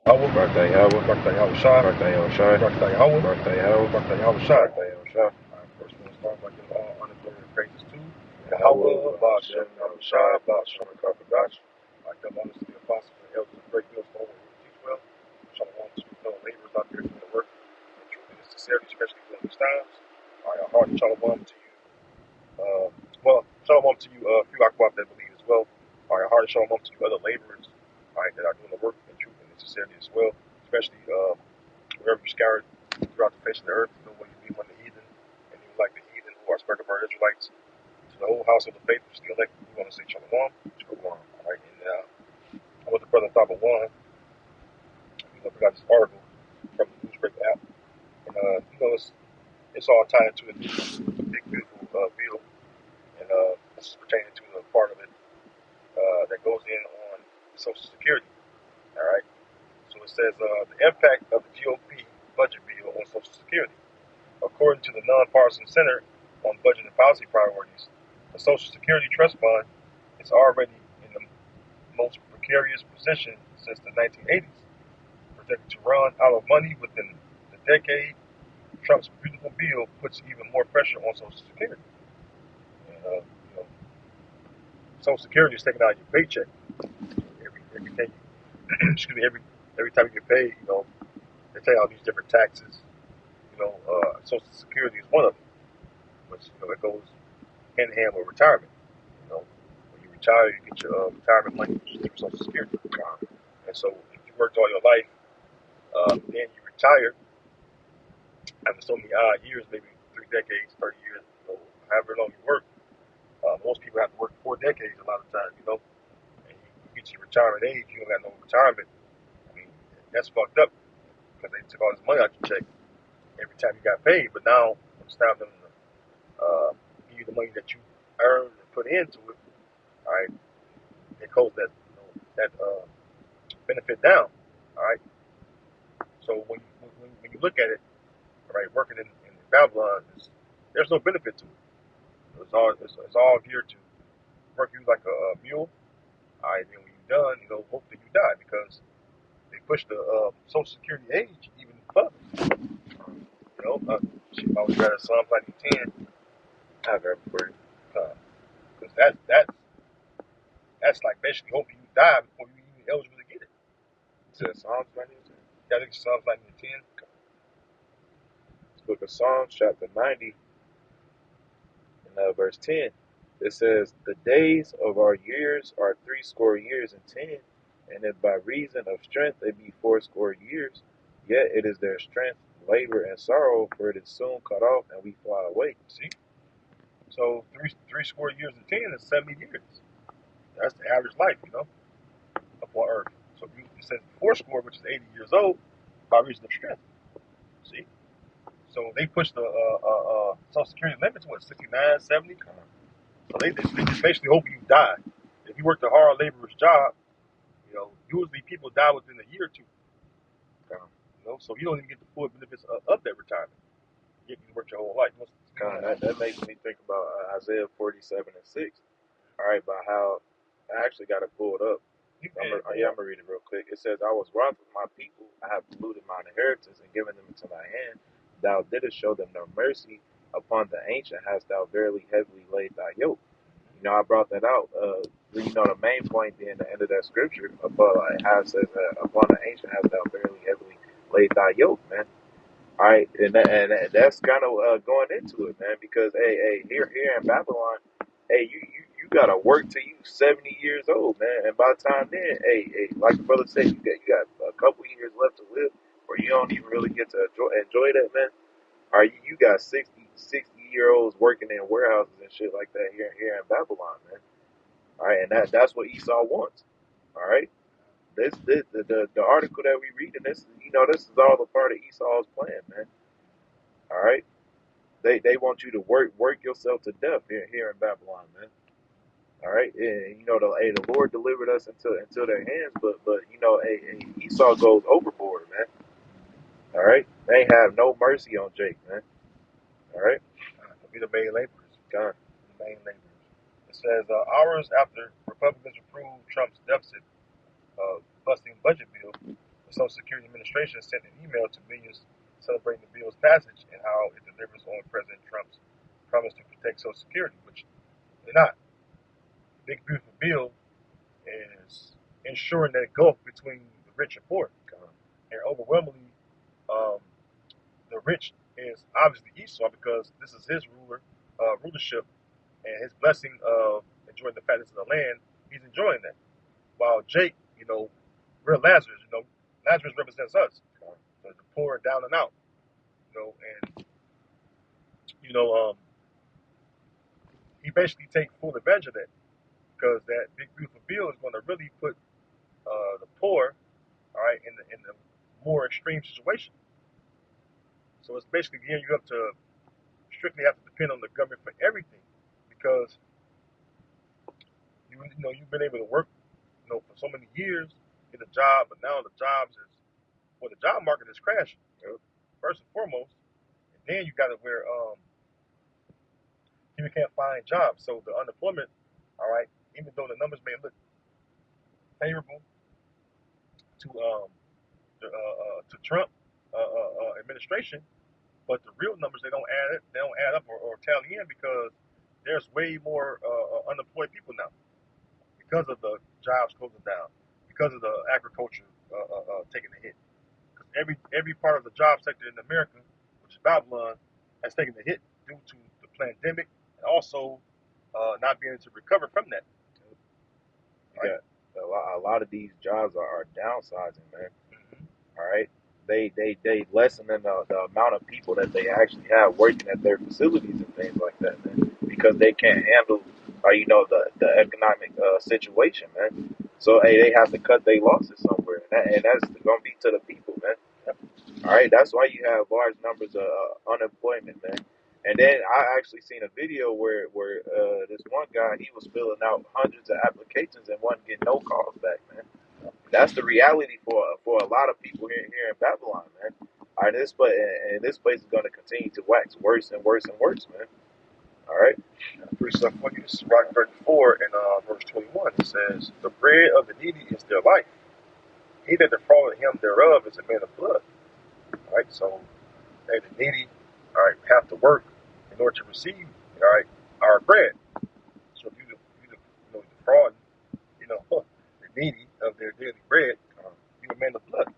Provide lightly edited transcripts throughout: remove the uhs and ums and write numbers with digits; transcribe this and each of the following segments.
Birthday Howard. Birthday Yahushua. Birthday Oshai. Birthday Howard. Birthday Howard. Birthday Yahushua. Birthday Oshai. First we'll start by giving all honor, glory, and praises to Yahweh, Yahweh, Hashem, Yahushai, Hashem, Kakadash. I give honors to the apostles and elders of Great Millstone who teach well. Shalom to fellow laborers out there doing the work and truth and sincerity, especially during these times. All right, a hearty shalom to you. Shalom to you, few Aquab that believe as well. All right, a hearty shalom to you other laborers, all right, that are doing the work in truth and sincerity as well, especially wherever you're scattered throughout the face of the earth. You know what you be one of the heathen, and you like the heathen who are spread of our Israelites. To the whole house of the faithful, still elect, we want to say shalom. Shalom. All right, and I'm with the brother Thaba One. We got this article from the newspaper app, and it's all tied into a big beautiful bill, and this is pertaining to the part of it that goes in on Social Security. All right, so it says the impact of the GOP budget bill on Social Security. According to the Nonpartisan Center on Budget and Policy Priorities, the Social Security Trust Fund is already in the most precarious position since the 1980s, projected to run out of money within the decade. Trump's beautiful bill puts even more pressure on Social Security. And, Social Security is taken out of your paycheck every excuse me, every time you get paid. They take out these different taxes. Social Security is one of them, which it goes hand in hand with retirement. When you retire, you get your retirement money, which is through Social Security. And so, if you worked all your life, then you retire after so many odd years, maybe 3 decades, 30 years, however long you work. Most people have to work 4 decades a lot of times, and you get your retirement age, you don't got no retirement. I mean, that's fucked up because they took all this money out your check every time you got paid. But now it's time for them to give you the money that you earned and put into it. All right, it close that benefit down. All right, so when you look at it, all right, working in Babylon, there's no benefit to it. It's all geared to work you like a mule. All right, then when you're done, hopefully you die because they push the Social Security age even further. I was read Psalms 90:10. I have it for you. Because that's like basically hoping you die before you even eligible to get it. It says Psalms 90. Yeah, I think it's Psalms 90:10. Book of Psalms, chapter 90, and verse 10. It says, "The days of our years are 80 and 10, and if by reason of strength they be 80 years, yet it is their strength, labor, and sorrow, for it is soon cut off, and we fly away." See? So three score years and 10 is 70 years. That's the average life, upon earth. So it says 4 score, which is 80 years old, by reason of strength. See? So they pushed the Social Security limit to 69, 70? So they just basically hope you die. If you worked a hard laborer's job, usually people die within a year or two. So you don't even get the full benefits of that retirement. You work your whole life. That makes me think about Isaiah 47:6. All right, about how I actually got it pulled up. I'm gonna read it real quick. It says, "I was wroth with my people. I have polluted mine inheritance and given them into thy hand. Thou didst show them no mercy. Upon the ancient hast thou verily heavily laid thy yoke." I brought that out. The main point in the end of that scripture, how it says, "Upon the ancient hast thou verily heavily laid thy yoke," man. All right, and that's kind of going into it, man, because here in Babylon, you gotta work till you 70 years old, man, and by the time then, like the brother said, you got a couple years left to live, where you don't even really get to enjoy that, man. All right, you got 60-year-olds working in warehouses and shit like that here in Babylon, man. All right, and that's what Esau wants. All right. The article that we read in this, this is all a part of Esau's plan, man. All right, they want you to work yourself to death here in Babylon, man. All right, and the Lord delivered us into their hands, but Esau goes overboard, man. All right, they have no mercy on Jake, man. All right, Be the main laborers. God. The main laborers. It says, hours after Republicans approved Trump's deficit busting budget bill, The Social Security Administration sent an email to millions celebrating the bill's passage and how it delivers on President Trump's promise to protect Social Security, which they're not. The big beautiful bill is ensuring that gulf between the rich and poor. And overwhelmingly, um, the rich is obviously Esau because this is his rulership, and his blessing of enjoying the fatness of the land. He's enjoying that. While Jake, we're Lazarus. Lazarus represents us, so the poor and down and out. And he basically takes full advantage of that because that big beautiful bill is going to really put the poor, all right, in the more extreme situation. So it's basically gearing you up to strictly have to depend on the government for everything, because you've been able to work for so many years, get a job, but now the job market is crashing. First and foremost, and then you got to where people can't find jobs, so the unemployment, all right, even though the numbers may look favorable to Trump administration, but the real numbers they don't add up or tally in, because there's way more unemployed people now because of the jobs closing down, because of the agriculture taking a hit. Because every part of the job sector in America, which is Babylon, has taken a hit due to the pandemic and also not being able to recover from that. Right? Yeah, a lot of these jobs are downsizing, man. All right, they lessening the amount of people that they actually have working at their facilities and things like that, man, because they can't handle, the economic situation, man. So hey, they have to cut their losses somewhere, and that's gonna be to the people, man. All right, that's why you have large numbers of unemployment, man. And then I actually seen a video where this one guy, he was filling out hundreds of applications and wasn't getting no calls back, man. That's the reality for a lot of people here in Babylon, man. All right, this place is going to continue to wax worse and worse and worse, man. All right. Pretty stuff for you. This is Rock 34 and verse 21. It says, "The bread of the needy is their life. He that defrauded him thereof is a man of blood." All right, so the needy, all right, have to work in order to receive, all right, our bread. So if you defraud, the needy of their daily bread, you're a man of blood.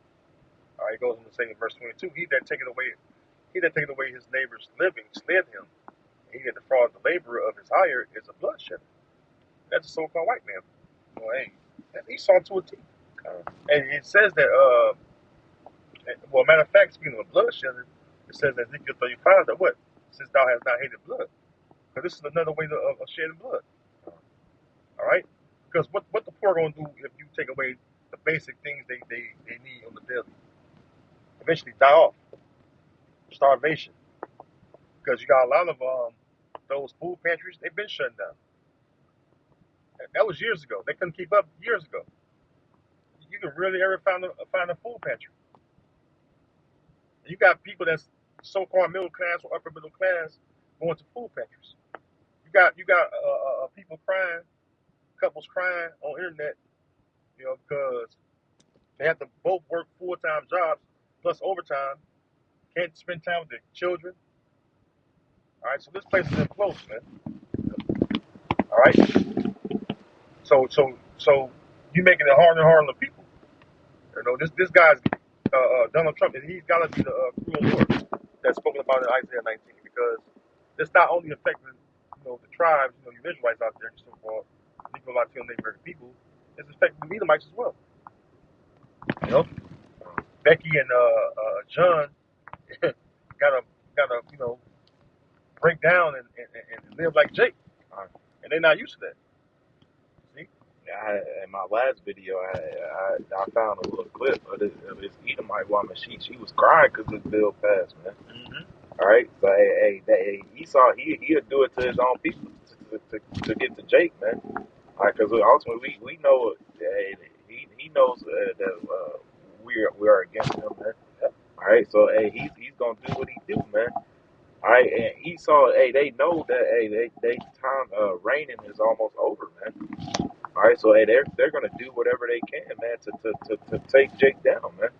All right, it goes on to say in verse 22, he that taketh away his neighbor's living, slid him. He that defrauded the laborer of his hire is a bloodshedder. That's a so-called white man. Hey, that's Esau to a T. And it says that, well, matter of fact, speaking of bloodshed, it says in Ezekiel 35 that what? Since thou hast not hated blood. Because this is another way of shedding blood. All right? Because what the poor going to do if you take away the basic things they need on the daily? Eventually die off. Starvation. Because you got a lot of those food pantries, they've been shut down. That was years ago. They couldn't keep up years ago. You can really ever find a food pantry. You got people that's so-called middle class or upper middle class going to food pantries. You got people crying, couples crying on internet, because they have to both work full-time jobs plus overtime, can't spend time with their children. All right, so this place is imploding, man. All right, so you making it harder and harder on the people. This guy's Donald Trump, and he's got to be the cruel Lord that's spoken about in Isaiah 19, because it's not only affecting the tribes, you Israelites out there, so-called Negro Latino neighborhood people, it's affecting the Edomites as well. Becky and John gotta break down and live like Jake, and they're not used to that. See? In my last video, I found a little clip of this Edomite woman. She was crying because this bill passed, man. All right, so hey, Esau, he'll do it to his own people to get to Jake, man. All right, because ultimately we know he knows that we are against him, man. All right, so hey, he's gonna do what he do, man. All right, and Esau, hey, they know that they time reigning is almost over, man. All All right, so hey, they're gonna do whatever they can, man, to take Jake down, man.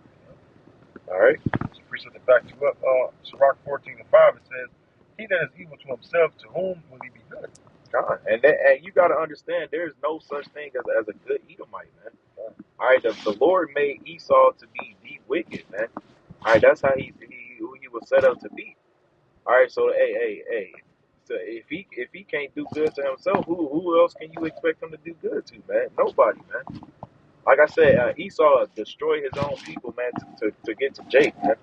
All right. So precept to back you up. Sirach 14:5, it says, "He that is evil to himself, to whom will he be good?" God, and you got to understand, there's no such thing as a good Edomite, man. All right, the Lord made Esau to be the wicked, man. All right, that's how he was set up to be. All right, so hey. So if he can't do good to himself, who else can you expect him to do good to, man? Nobody, man. Like I said, Esau destroyed his own people, man, to get to Jake, man.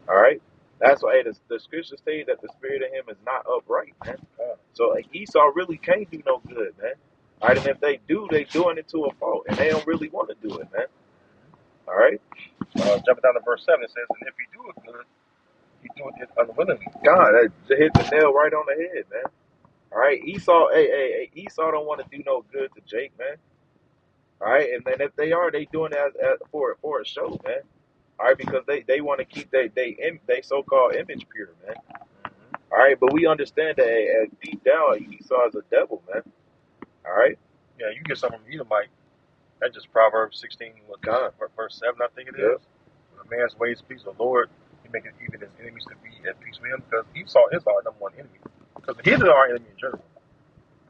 All right, that's why the scripture states that the spirit of him is not upright, man. So Esau really can't do no good, man. All right, and if they do, they doing it to a fault, and they don't really want to do it, man. All right. Jumping down to verse 7, it says, "And if he do it good, he doeth it unwillingly." God, that hit the nail right on the head, man. All right, Esau, hey, Esau don't want to do no good to Jake, man. All right, and then if they are, they doing it for a show, man. All right, because they want to keep they so-called image pure, man. All right, but we understand that deep down Esau is a devil, man. All right. Yeah, you get something from Edomite. That's just Proverbs 16, verse 7, I think it is. A man's ways please the Lord, he maketh even his enemies to be at peace with him. Because Esau is our number one enemy. Because he is our enemy in general.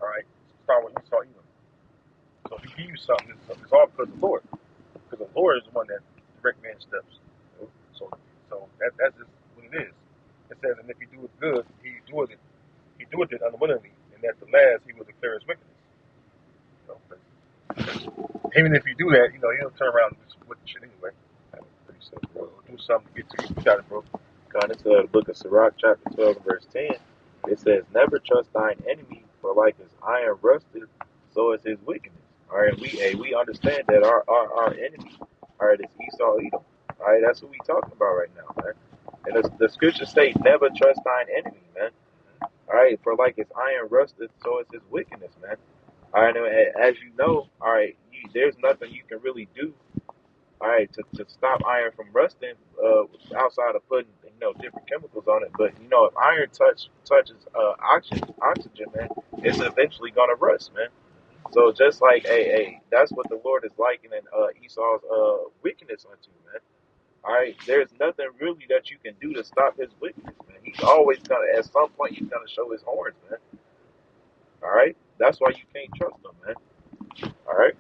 All right, start with Esau, Edom. So if he gives you something, it's all because of the Lord. Because the Lord is the one that direct man's steps. So that's just what it is. It says, and if he doeth good, he doeth it unwillingly, and at the last he will declare his wickedness. So, even if you do that, he'll turn around and do some wicked shit anyway. Pretty simple. Do something to get to you. You got it, bro. God, it's the book of Sirach, chapter 12, verse 10. It says, "Never trust thine enemy, for like his iron rusted, so is his wickedness." All right, we understand that our enemy, all right, is Esau Edom. All right, that's what we talking about right now, man. And the scriptures say, "Never trust thine enemy," man. All right, for like his iron rusted, so is his wickedness, man. All right, and as you know, all right, there's nothing you can really do, all right, to stop iron from rusting, outside of putting different chemicals on it. But if iron touches oxygen, man, it's eventually gonna rust, man. So just like that's what the Lord is likening Esau's wickedness unto, man. All right, there's nothing really that you can do to stop his wickedness, man. He's always gonna, at some point, he's gonna show his horns, man. All right, that's why you can't trust him, man. All right.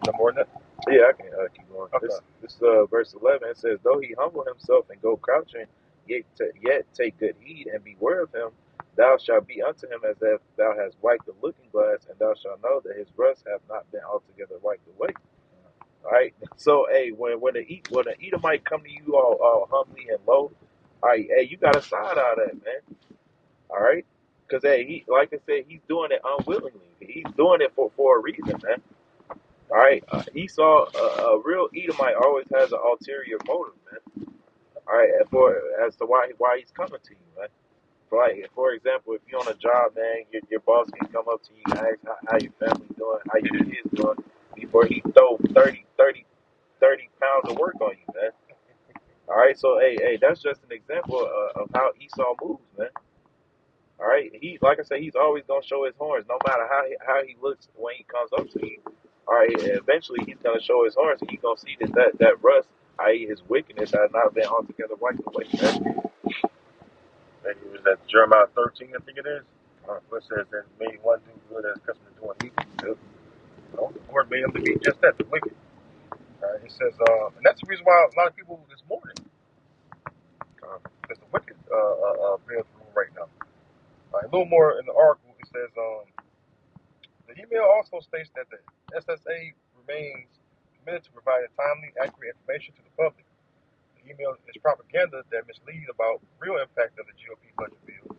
No more than that. Yeah, I can keep going. Okay. This verse 11. It says, "Though he humble himself and go crouching, yet take good heed and beware of him. Thou shalt be unto him as if thou hast wiped the looking glass, and thou shalt know that his rust hath not been altogether wiped away." All right. So, hey, when the Edomite come to you all humbly and low, all right, hey, you got to side out of that, man. All right, because hey, like I said, he's doing it unwillingly. He's doing it for a reason, man. All right, Esau, a real Edomite always has an ulterior motive, man. All right, as to why he's coming to you, man. For example, if you're on a job, man, your boss can come up to you and ask how your family doing, how your kids doing, before he throw 30 pounds of work on you, man. All right, so hey, that's just an example of how Esau moves, man. All right, like I said, he's always gonna show his horns, no matter how he looks when he comes up to you. All right, eventually he's gonna show his horns, and you're gonna see that rust, i.e., his wickedness, has not been altogether wiped away, man. And it was at Jeremiah 13, I think it is. Where it says that made one do good as accustomed to doing evil. The Lord made him to be just that, the wicked. It says, and that's the reason why a lot of people this morning, because the wicked being through right now. A little more in the article, it says, the email also states that the SSA remains committed to providing timely, accurate information to the public. The email is propaganda that misleads about the real impact of the GOP budget bill.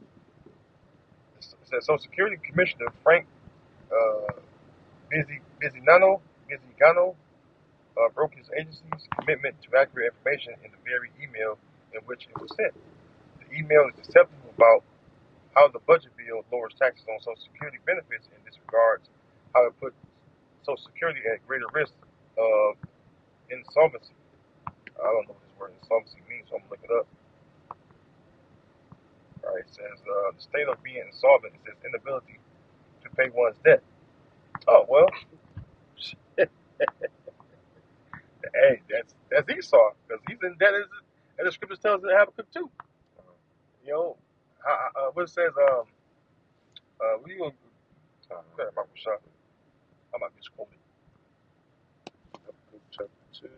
It says Social Security Commissioner Frank Bizigano broke his agency's commitment to accurate information in the very email in which it was sent. The email is deceptive about how the budget bill lowers taxes on Social Security benefits and disregards how it puts Social Security at greater risk of insolvency. I don't know what this word insolvency means, so I'm going to look it up. All right, it says the state of being insolvent is its inability to pay one's debt. Oh well, hey, that's Esau because he's in that is and the scriptures tells us Habakkuk too. You know, what it says. What you gonna? About Rashad. I might misquoted. Habakkuk chapter 2.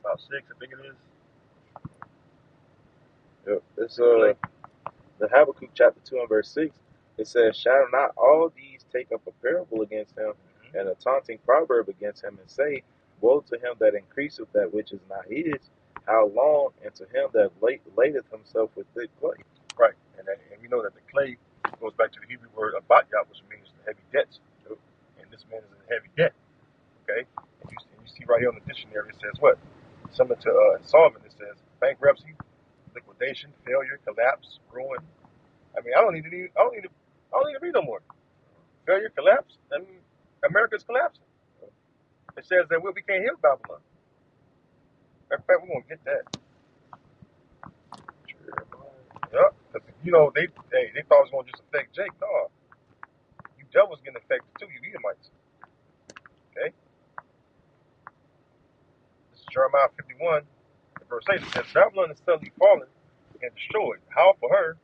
About 6, I think it is. Yep. It's the Habakkuk chapter 2 and verse 6. It says, "Shall not all these take up a parable against him, and a taunting proverb against him, and say, Woe to him that increaseth that which is not his, how long, and to him that ladeth himself with thick clay." Right, and we know that the clay goes back to the Hebrew word abatya, which means the heavy debts. And this man is in heavy debt. Okay, and you see right here on the dictionary it says what? Similar to insolvent, it says bankruptcy, liquidation, failure, collapse, ruin. I mean, I don't need to read no more. Failure, collapse. I mean, America's collapsing. It says that we can't heal Babylon. In fact, we're gonna get that. Yep. Because you know they thought it was gonna just affect Jake. No, you devils getting affected too. You Edomites. Okay. This is Jeremiah 51, verse 8. It says, Babylon is suddenly fallen and destroyed. How for her?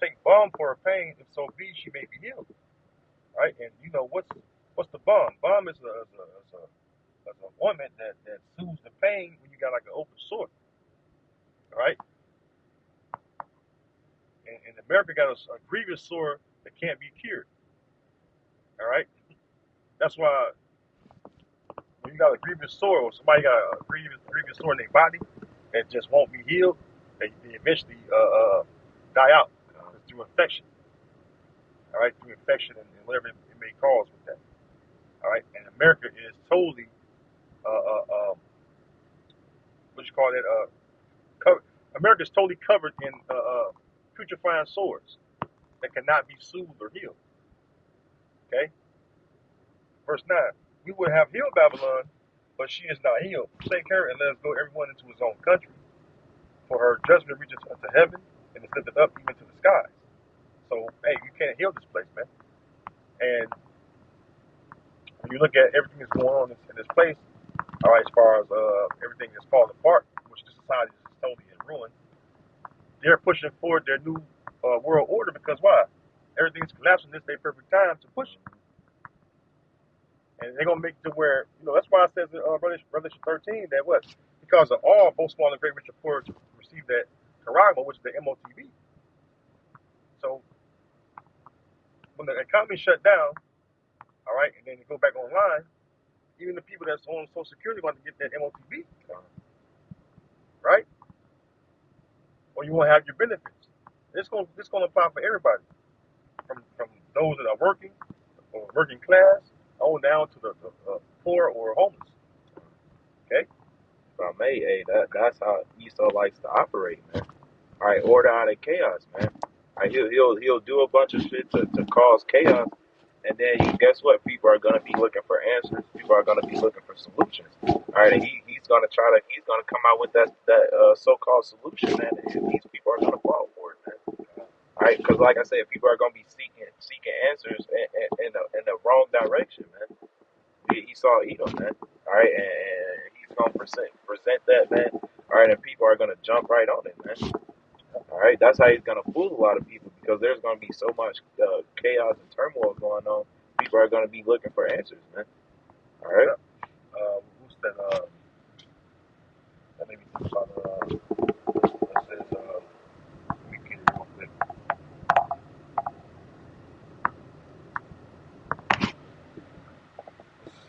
Take balm for her pain, if so be she may be healed. Right? And you know what's the balm? Balm is a ointment that soothes the pain when you got like an open sore. Right? And America got a grievous sore that can't be cured. All right? That's why when you got a grievous sore or somebody got a grievous sore in their body that just won't be healed, they eventually die out through infection. All right, through infection and whatever it may cause with that. All right, and America is totally, what you call it? America is totally covered in putrefying sores that cannot be soothed or healed. Okay, verse 9. We would have healed Babylon, but she is not healed. Forsake her and let us go everyone into his own country. For her judgment reaches unto heaven and is lifted up even to the skies. So, hey, you can't heal this place, man. And when you look at everything that's going on in this place, all right, as far as everything that's falling apart, which the society is totally in ruin, they're pushing forward their new world order because why? Everything's collapsing this day perfect time to push it. And they're going to make it to where, you know, that's why it says in Revelation 13 that what? Because of all, both small and great, rich and poor, to receive that Karama, which is the MOTB. So when the economy shut down, all right, and then you go back online, even the people that's on Social Security want to get that MOTB, right? Or you want to have your benefits. It's going to apply for everybody, from those that are working or working class, on down to the poor or homeless. Okay. If I may, hey, that's how Esau likes to operate, man. All right, order out of chaos, man. All right, he'll do a bunch of shit to cause chaos, and then guess what? People are gonna be looking for answers. People are gonna be looking for solutions. All right, and he's gonna come out with that so-called solution, man. And these people are gonna fall for it, man. All right, because like I said, people are gonna be seeking answers in the wrong direction, man. He saw Edom, man. All right, and he's gonna present that, man. All right, and people are gonna jump right on it, man. All right, that's how he's gonna fool a lot of people because there's gonna be so much chaos and turmoil going on. People are gonna be looking for answers, man. All right. Who's that? That made me think about. It says, let me get it real quick. It's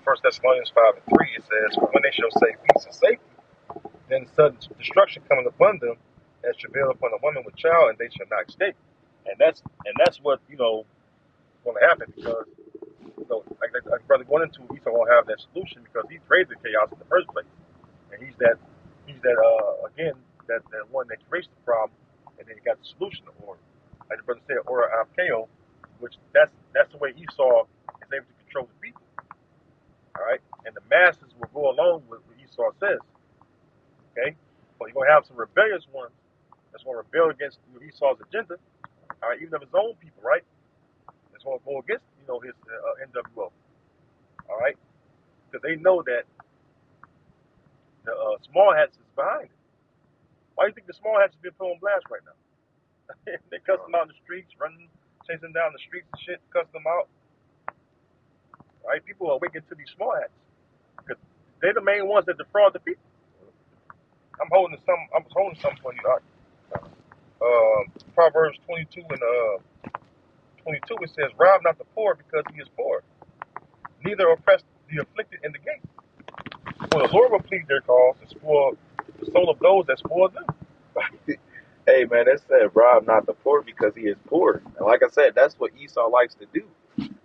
1 Thessalonians 5 and 3. It says, "For when they shall say peace and safety, then sudden destruction cometh upon them, as travail upon a woman with child, and they shall not escape." And that's what going to happen because like brother going into Esau won't have that solution because he created the chaos in the first place, and he's that again that one that creates the problem, and then he got the solution, or like the brother said, or Abkeo, which that's the way Esau is able to control the people. All right, and the masses will go along with what Esau says. Okay, but you're gonna have some rebellious ones that's gonna rebel against Esau's agenda. All right, even of his own people, right? That's gonna go against his NWO. All right, because they know that the small hats is behind it. Why do you think the small hats is being put on blast right now? They cuss them out in the streets, running, chasing down the streets and shit, cuss them out. All right, people are waking to these small hats because they're the main ones that defraud the people. I was holding something for you. Proverbs 22 and 22, it says, "Rob not the poor because he is poor, neither oppress the afflicted in the gate. For the Lord will plead their cause and spoil the soul of those that spoil them." Hey man, it said rob not the poor because he is poor. And like I said, that's what Esau likes to do.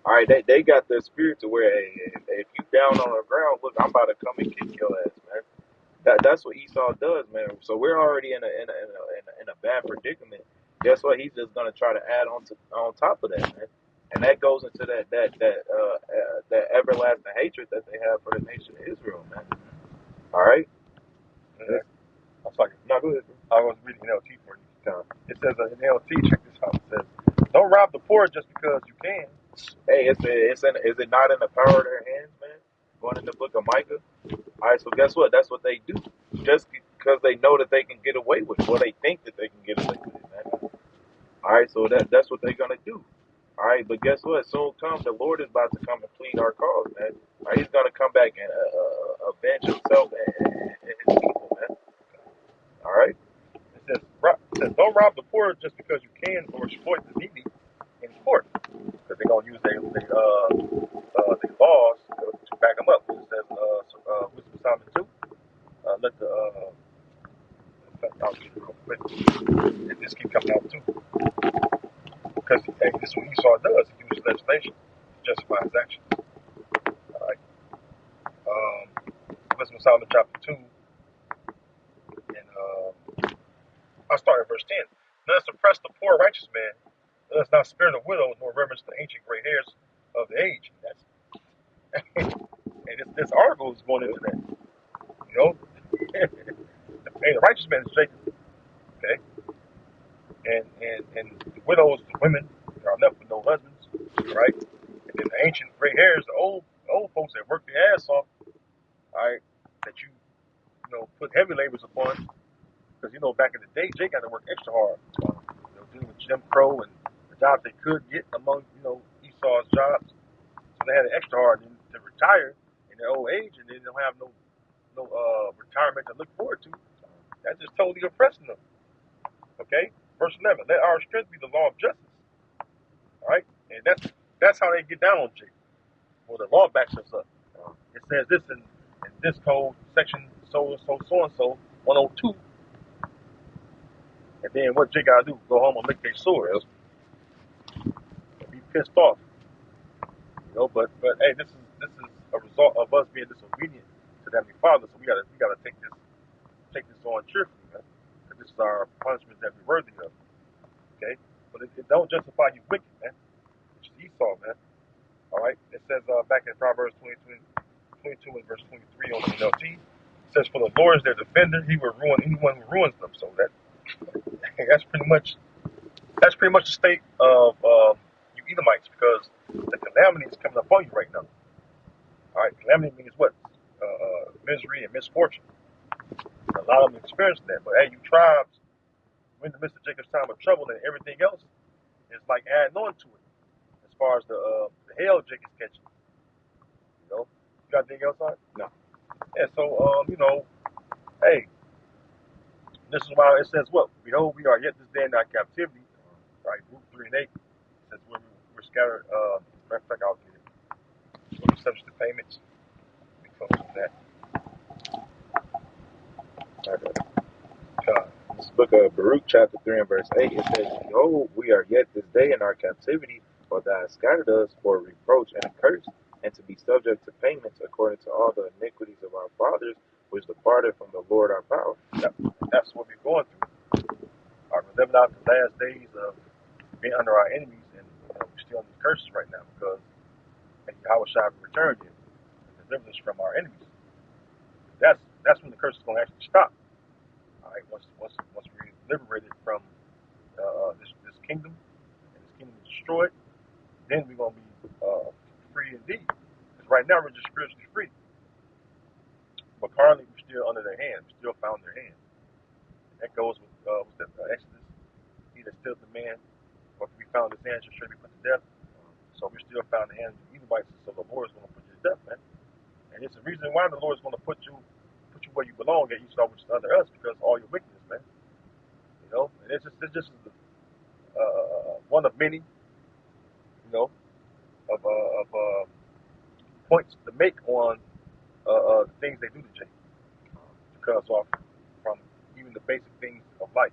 All right, they got their spirit to where, hey, if you down on the ground, look, I'm about to come and kick your ass, man. That's what Esau does, man. So we're already in a bad predicament. Guess what? He's just gonna try to add on top of that, man. And that goes into that everlasting hatred that they have for the nation of Israel, man. All right. Yeah. I'm sorry. No, go ahead. I was reading NLT for you. It says in NLT, check this out. It says, "Don't rob the poor just because you can." Hey, is it not in the power of their hands, man? Going in the book of Micah. All right, so guess what? That's what they do. Just because they know that they can get away with it, or they think that they can get away with it, man. All right, so that's what they're gonna do. All right, but guess what? Soon come the Lord is about to come and plead our cause, man. All right, he's gonna come back and avenge himself and his people, man. All right. It says, "Don't rob the poor just because you can, or exploit the needy in court, because they're gonna use their laws to back them up." It says, Wisdom of Solomon 2. Let the I'll read it real quick. And this keep coming out too, because hey, this is what Esau does. He uses legislation to justify his actions. All right. Wisdom of Solomon chapter 2, and I'll start at verse 10. "Let us oppress the poor righteous man. Let us not spare the widow, nor reverence the ancient gray hairs of the age." That's and this article is going into that. You know, hey, the righteous man is Jacob. Okay, and the widows, the women, are left with no husbands, right? And then the ancient gray hairs, the old folks that work their ass off, all right, that you put heavy labors upon, because back in the day, Jay got to work extra hard, dealing with Jim Crow and the jobs they could get among Esau's jobs, so they had it extra hard to retire in their old age, and then they don't have no retirement to look forward to. That's just totally oppressing them. Okay, verse 11. "Let our strength be the law of justice." All right, and that's how they get down on Jacob. Well, the law backs us up. It says this in this code, section so and so 102. And then what Jake gotta do? Go home and lick their swords. Be pissed off. But hey, this is a result of us being disobedient to the Heavenly Father. So we gotta take this on cheerfully, man. Because this is our punishment that we're worthy of. Okay? But it don't justify you wicked, man. Which is Esau, man. Alright? It says back in Proverbs 22 and verse 23 on the NLT, it says, "For the Lord is their defender, he will ruin anyone who ruins them." So that's pretty much the state of you Edomites, because the calamity is coming upon you right now. All right, calamity means what? Misery and misfortune. A lot of them experiencing that. But hey, you tribes, we're in the midst of Jacob's time of trouble, and everything else is like adding on to it. As far as the hell Jacob's catching, you got anything else on it? No. Yeah. So hey, this is why it says what? "Behold, we are yet this day in our captivity." Right, Luke 3 and 8 says we're scattered. Matter of fact, I'll get it. We're subject to payments. We close on that. This book of Baruch, chapter 3 and verse 8, it says, "Behold, we are yet this day in our captivity, for thou hast scattered us for a reproach and a curse, and to be subject to payments according to all the iniquities of our fathers, which departed from the Lord our power." Yep. That's what we're going through. We're living out the last days of being under our enemies, and we're still in these curses right now, because Yahweh shall return you and deliver us from our enemies. That's when the curse is going to actually stop. All right, once we're liberated from this kingdom, and this kingdom is destroyed, then we're going to be free indeed. Because right now we're just spiritually free, but currently we're still under their hand. We're still found in their hand. And that goes with Exodus. He that steals the man, or if we found his hand, shall surely be put to death. So we're still found in the hands of the Edomites. So the Lord is going to put you to death, man. And it's the reason why the Lord is going to put you where you belong at Esau, which is under us, because of all your wickedness, man. You know, and it's just one of many, you know, of points to make on the things they do to Jacob, to cut us off from even the basic things of life.